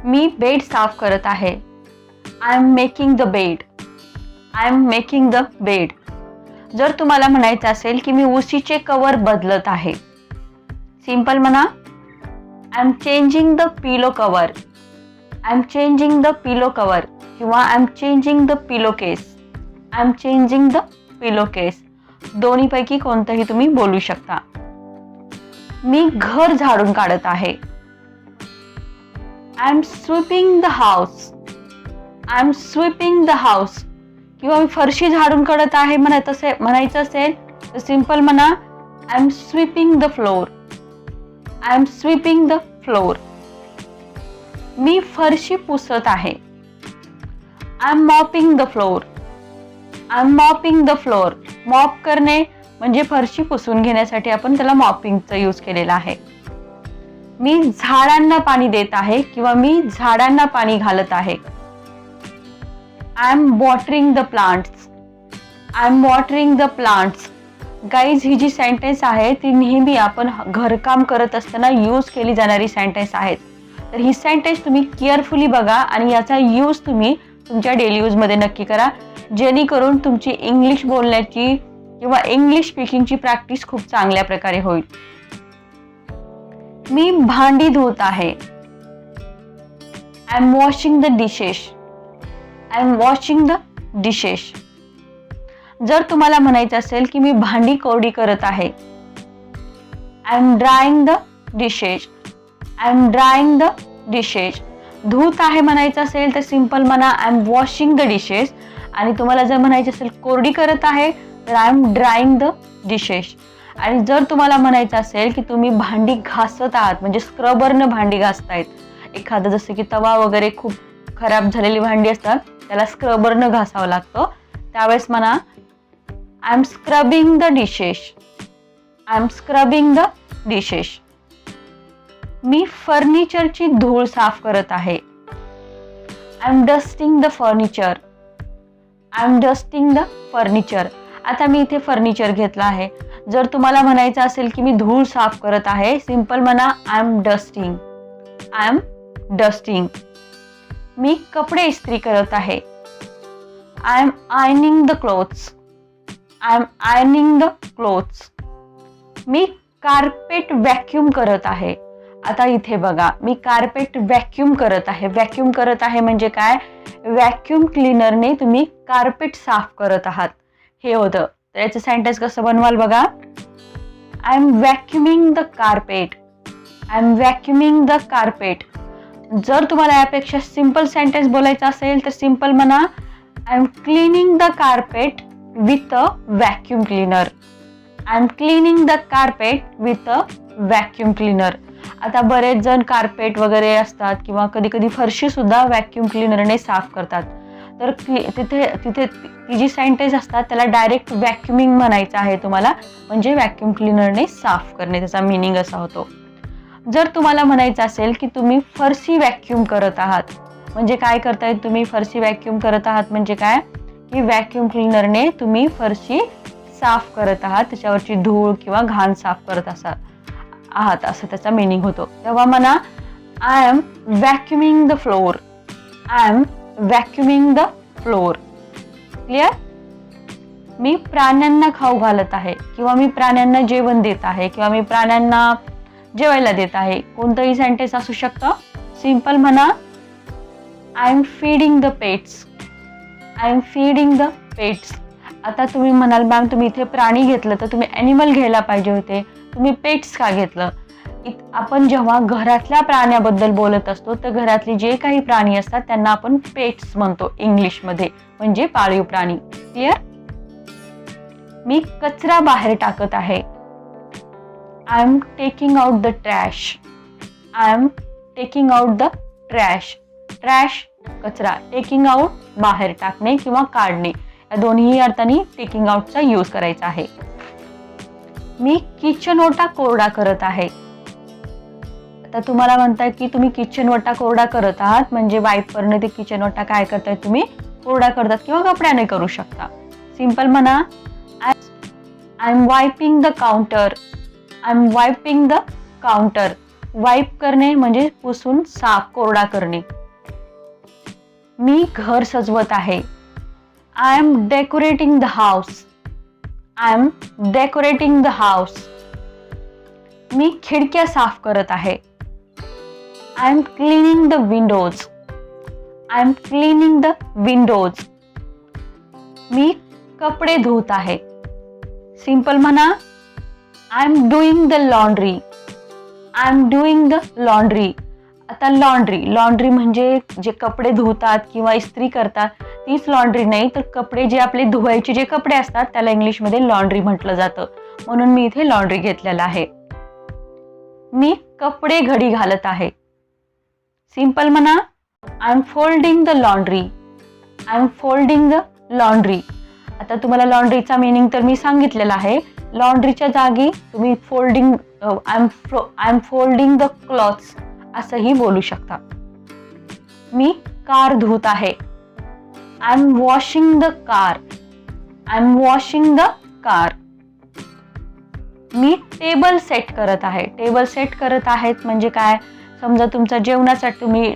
मी bed साफ करत आहे. I am making the bed. I am making the bed. जर तुम्हाला म्हणायचं असेल की मी उशीचे कवर बदलत आहे, सिंपल म्हणा I am changing the pillow cover. I am changing the pillow cover किंवा I am changing the pillow case. I am changing the pillow case. दोन्हीपैकी कोणतंही तुम्ही बोलू शकता. मी घर झाडून काढत आहे. I am sweeping the house. I am sweeping the house किंवा मी फरशी झाडून काढत आहे म्हणायचं असेल तर सिंपल म्हणा I am sweeping the floor. I am sweeping the floor. मी फरशी पुसत आहे. I am mopping the floor. I am mopping the floor. Mop करणे म्हणजे फरशी पुसून घेण्यासाठी आपण त्याला मॉपिंगचा यूज केलेला आहे. मी झाडांना पाणी देत आहे किंवा मी झाडांना पाणी घालत आहे. I am watering the plants. I am watering the plants. Guys, ही जी सेंटेन्स आहे ती नेहमी आपण घरकाम करत असताना यूज केली जाणारी सेंटेन्स आहेत. तर ही सेंटेन्स तुम्ही केअरफुली बघा आणि याचा यूज तुम्ही तुमच्या डेली यूजमध्ये नक्की करा, जेणेकरून तुमची इंग्लिश बोलण्याची किंवा इंग्लिश स्पीकिंगची प्रॅक्टिस खूप चांगल्या प्रकारे होईल. मी भांडी धुत आहे. I am washing the dishes. I am washing the dishes. जर तुम्हाला म्हणायचं असेल की मी भांडी कोरडी करत आहे, I am drying the dishes. I am drying the dishes. धुत आहे म्हणायचं असेल तर सिंपल म्हणा I am washing the dishes. आणि तुम्हाला जर म्हणायचं असेल कोरडी करत आहे तर I am drying the dishes. आणि जर तुम्हाला म्हणायचं असेल की तुम्ही भांडी घासत आहात म्हणजे स्क्रबरनं भांडी घासतायत, एखादं जसं की तवा वगैरे खूप खराब झालेली भांडी असतात त्याला स्क्रबरनं घासावं लागतं, त्यावेळेस म्हणा I am scrubbing the dishes. I am scrubbing the dishes. मी फर्निचरची धूळ साफ करत आहे. I am dusting the furniture. I am dusting the furniture. आता मी इथे फर्निचर घेतलं आहे. जर तुम्हाला म्हणायचं असेल की मी धूळ साफ करत आहे, सिंपल म्हणा I am dusting. I am dusting. मी कपडे इस्त्री करत आहे. I am ironing the clothes. I am ironing the clothes. मी कार्पेट व्हॅक्यूम करत आहे. आता इथे बघा, मी कार्पेट व्हॅक्यूम करत आहे. व्हॅक्यूम करत आहे म्हणजे काय? व्हॅक्यूम क्लीनरने तुम्ही कार्पेट साफ करत आहात हे होतं. तर याचं सेंटेन्स कसं बनवाल बघा. I am vacuuming the carpet. I am vacuuming the carpet. जर तुम्हाला यापेक्षा सिंपल सेंटेन्स बोलायचं असेल तर सिंपल म्हणा I am cleaning the carpet with a vacuum cleaner. I am cleaning the carpet with a vacuum cleaner. आता बरेच जण कार्पेट वगैरे असतात किंवा कधी कधी फरशी सुद्धा व्हॅक्यूम क्लीनरने साफ करतात. तर तिथे ती जी सेंटेन्स असतात त्याला डायरेक्ट व्हॅक्युमिंग म्हणायचं आहे तुम्हाला, म्हणजे व्हॅक्यूम क्लीनरने साफ करणे, त्याचा मिनिंग असा होतो. जर तुम्हाला म्हणायचं असेल की तुम्ही फरशी व्हॅक्यूम करत आहात, म्हणजे काय करताय तुम्ही? फरशी व्हॅक्यूम करत आहात म्हणजे काय की व्हॅक्यूम क्लीनरने तुम्ही फरशी साफ करत आहात, त्याच्यावरची धूळ किंवा घाण साफ करत आहात असं त्याचा मिनिंग होतो. तेव्हा म्हणा I am vacuuming the floor. I am vacuuming the floor. Clear? मी प्राण्यांना खाऊ घालत आहे किंवा मी प्राण्यांना जेवण देत आहे किंवा मी प्राण्यांना जेवायला देत आहे, कोणतंही सेंटेन्स असू शकतं. सिंपल म्हणा I am feeding the pets. I am feeding the pets. आता तुम्ही म्हणाल मॅम तुम्ही इथे प्राणी घेतलं तर तुम्ही ॲनिमल घ्यायला पाहिजे होते, तुम्ही पेट्स का घेतलं? आपण जेव्हा घरातल्या प्राण्याबद्दल बोलत असतो तर घरातले जे काही प्राणी असतात त्यांना आपण पेट्स म्हणतो इंग्लिशमध्ये, म्हणजे पाळीव प्राणी. क्लिअर? मी कचरा बाहेर टाकत आहे. I am taking out the trash. I am taking out the trash. Trash कचरा, टेकिंग आउट बाहेर टाकणे किंवा काढणे, या दोन्ही अर्थाने टेकिंग आउटचा यूज करायचा आहे. मी किचन ओटा कोरडा करत आहे. आता तुम्हाला म्हणताय की तुम्ही किचन ओटा कोरडा करत आहात म्हणजे वाईपरने ते किचन ओटा काय करताय तुम्ही कोरडा करतात किंवा कपड्याने करू शकता. सिंपल म्हणा I am wiping the counter. I am wiping the counter. Wipe करणे म्हणजे पुसून साफ कोरडा करणे. मी घर सजवत आहे. I am decorating the house. I am decorating the house. मी खिडक्या साफ करत आहे. I am cleaning the windows. I am cleaning the windows. मी कपडे धुत आहे. सिंपल म्हणा, I am doing the laundry. I am doing the laundry. आता लॉन्ड्री म्हणजे जे कपडे धुतात किंवा इस्त्री करतात तीच लॉन्ड्री नाही, तर कपडे जे आपले धुवायचे जे कपडे असतात त्याला इंग्लिशमध्ये लॉन्ड्री म्हटलं जातं. म्हणून मी इथे लॉन्ड्री घेतलेला आहे. मी कपडे घडी घालत आहे. सिंपल म्हणा, I am folding the laundry. I am folding the laundry. आता तुम्हाला लॉन्ड्रीचा मीनिंग तर मी सांगितलेला आहे. लॉन्ड्रीच्या जागी तुम्ही folding I am folding the clothes असंही बोलू शकता. मी कार धुत आहे. I am washing the car. I am washing the car. मी टेबल सेट करत आहे. टेबल सेट करत आहेत म्हणजे काय, समजा तुमचा जेवणासाठी तुम्ही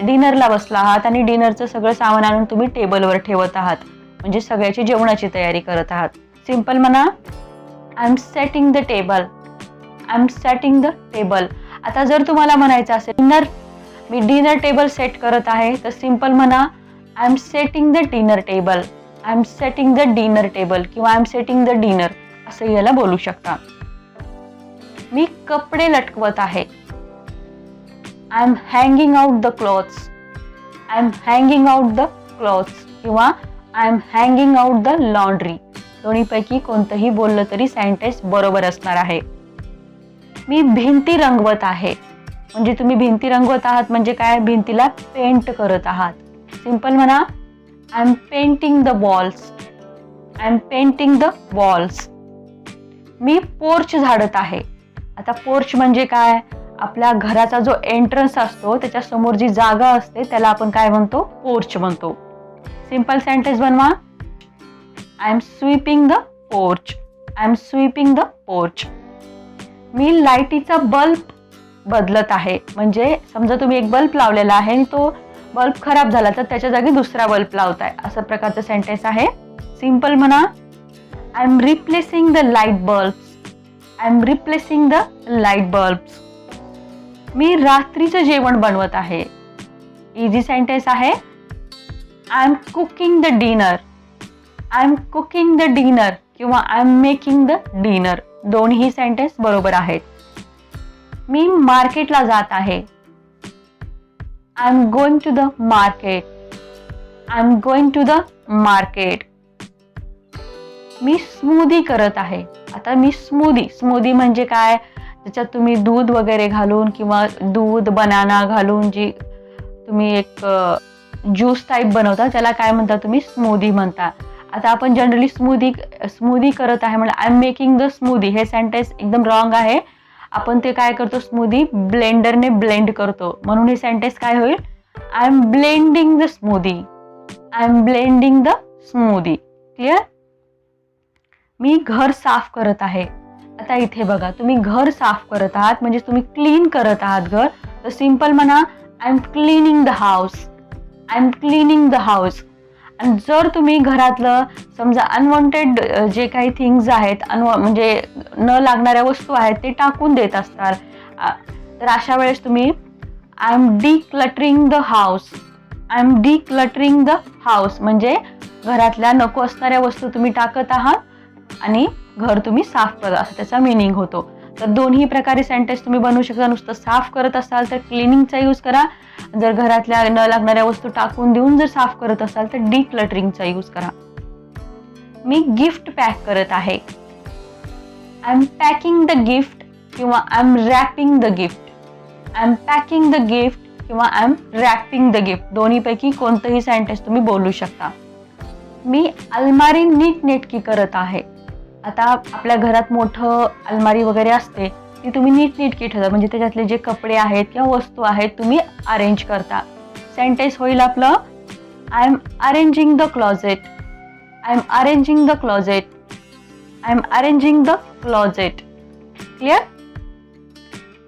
डिनरला बसला आहात आणि डिनरचं सगळं सामान आणून तुम्ही टेबलवर ठेवत आहात, म्हणजे सगळ्याची जेवणाची तयारी करत आहात. सिंपल म्हणा, I am setting the table. I am setting the table. आता जर तुम्हाला म्हणायचं असेल मी डिनर टेबल सेट करत आहे, तर सिंपल म्हणा, I am setting the dinner table. I am setting the dinner table किंवा I am setting the dinner असं याला बोलू शकता. मी कपडे लटकवत आहे. I am hanging out the clothes. I am hanging out the clothes किंवा I am hanging out the laundry. दोन्हीपैकी कोणतंही बोललं तरी सेंटेन्स बरोबर असणार आहे. मी भिंती रंगवत आहे. म्हणजे तुम्ही भिंती रंगवत आहात म्हणजे काय, भिंतीला पेंट करत आहात. सिंपल म्हणा, I am painting the walls. I am painting the walls. Me porch झाडत आहे. आता पोर्च म्हणजे काय, आपल्या घराचा जो एंट्रन्स असतो त्याच्या समोर जी जागा असते त्याला आपण काय म्हणतो, पोर्च म्हणतो. सिंपल सेंटेन्स बनवा, I am sweeping the porch. I am sweeping the porch. मी लाईटीचा बल्ब बदलत आहे. म्हणजे समजा तुम्ही एक बल्ब लावलेला आहे आणि तो बल्ब खराब झाला तर त्याच्या जागी दुसरा बल्ब लावताय, असं प्रकारचं सेंटेन्स आहे. सिंपल म्हणा, I am replacing the light bulbs. I am replacing the light bulbs. मी रात्रीचं जेवण बनवत आहे. इझी सेंटेन्स आहे. I am cooking the dinner. I am cooking the dinner किंवा I am making the dinner. दोन्ही सेंटेन्स बरोबर आहेत. मी मार्केटला जात आहे. I am going to the market. I am going to the market. मी स्मूदी करत आहे. आता मी स्मूदी म्हणजे काय, त्याच्यात तुम्ही दूध वगैरे घालून किंवा दूध बनाना घालून जी तुम्ही एक ज्यूस टाईप बनवता त्याला काय म्हणता तुम्ही, स्मूदी म्हणता. आता आपण जनरली स्मूदी करत आहे म्हणजे I am making the smoothie, हे सेंटेन्स एकदम रॉंग आहे. आपण ते काय करतो, स्मूदी ब्लेंडरने ब्लेंड करतो, म्हणून हे सेंटेन्स काय होईल, I am blending the smoothie. I am blending the smoothie. Clear. मी घर साफ करत आहे. आता इथे बघा, तुम्ही घर साफ करत आहात म्हणजे तुम्ही क्लीन करत आहात घर, तर सिंपल म्हणा, I am cleaning the house. I am cleaning the house. आणि जर तुम्ही घरातलं समजा अनवॉन्टेड जे काही थिंग्स आहेत, म्हणजे न लागणाऱ्या वस्तू आहेत ते टाकून देत असतात, तर अशा वेळेस तुम्ही I am decluttering the house. I am decluttering the house म्हणजे घरातल्या नको असणाऱ्या वस्तू तुम्ही टाकत आहात आणि घर तुम्ही साफ करत, असं त्याचा मिनिंग होतो. तर दोन्ही प्रकारे सेंटेन्स तुम्ही बनवू शकता. नुसतं साफ करत असाल तर क्लिनिंगचा यूज करा. जर घरातल्या न लागणाऱ्या वस्तू टाकून देऊन जर साफ करत असाल तर डिक्लटरिंगचा यूज करा. मी गिफ्ट पॅक करत आहे. I am packing the gift किंवा I am wrapping the gift. I am packing the gift किंवा I am wrapping the gift. दोन्हीपैकी कोणतंही सेंटेन्स तुम्ही बोलू शकता. मी अलमारी नीटनेटकी करत आहे. आता आपल्या घरात मोठं अलमारी वगैरे असते, ती तुम्ही नीटनेटकी ठेवता, म्हणजे त्याच्यातले जे कपडे आहेत किंवा वस्तू आहेत तुम्ही अरेंज करता. सेंटेन्स होईल आपलं, I am arranging the closet. I am arranging the closet. I am arranging the closet. Clear.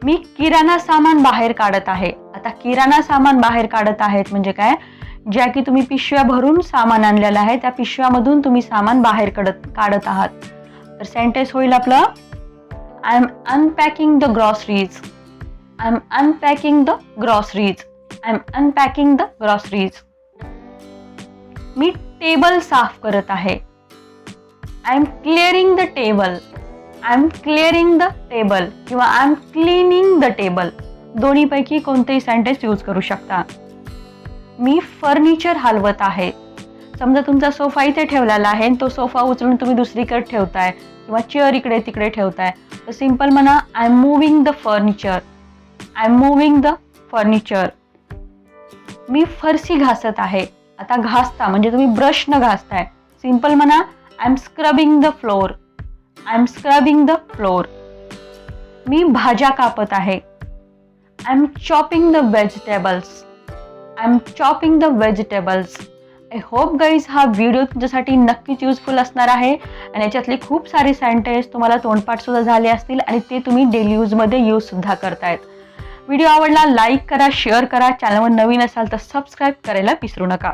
मी किराणा सामान बाहेर काढत आहे. आता किराणा सामान बाहेर काढत आहेत म्हणजे काय, ज्या की तुम्ही पिशव्या भरून सामान आणलेलं आहे त्या पिशव्यामधून तुम्ही सामान बाहेर काढत आहात. तर सेंटेन्स होईल आपलं I am unpacking the groceries. I am unpacking the groceries. I am unpacking the groceries. मी टेबल साफ करत आहे. I am clearing the table. I am clearing the table किंवा I am cleaning the table, दोन्हीपैकी कोणतेही sentence use करू शकता. मी furniture हलवत आहे. समजा तुमचा सोफा इथे ठेवलेला आहे तो सोफा उचलून तुम्ही दुसरीकडे ठेवताय किंवा चेअर इकडे तिकडे ठेवताय, तर सिंपल म्हणा I am moving the furniture. I am moving the furniture. मी फरशी घासत आहे. आता घासता म्हणजे तुम्ही ब्रशनं घासताय, सिंपल म्हणा I am scrubbing the floor. I am scrubbing the floor. मी भाज्या कापत आहे. I am chopping the vegetables. I am chopping the vegetables. I hope guys हा व्हिडिओ तुमच्यासाठी नक्कीच युजफुल असणार आहे आणि याच्यातले खूप सारे सेंटेन्स तुम्हाला तोंडपाठ सुद्धा झाले असतील आणि ते तुम्ही डेली यूजमध्ये यूज सुद्धा करतायत. व्हिडिओ आवडला लाईक करा, शेअर करा, चॅनलवर नवीन असाल तर सबस्क्राईब करायला विसरू नका.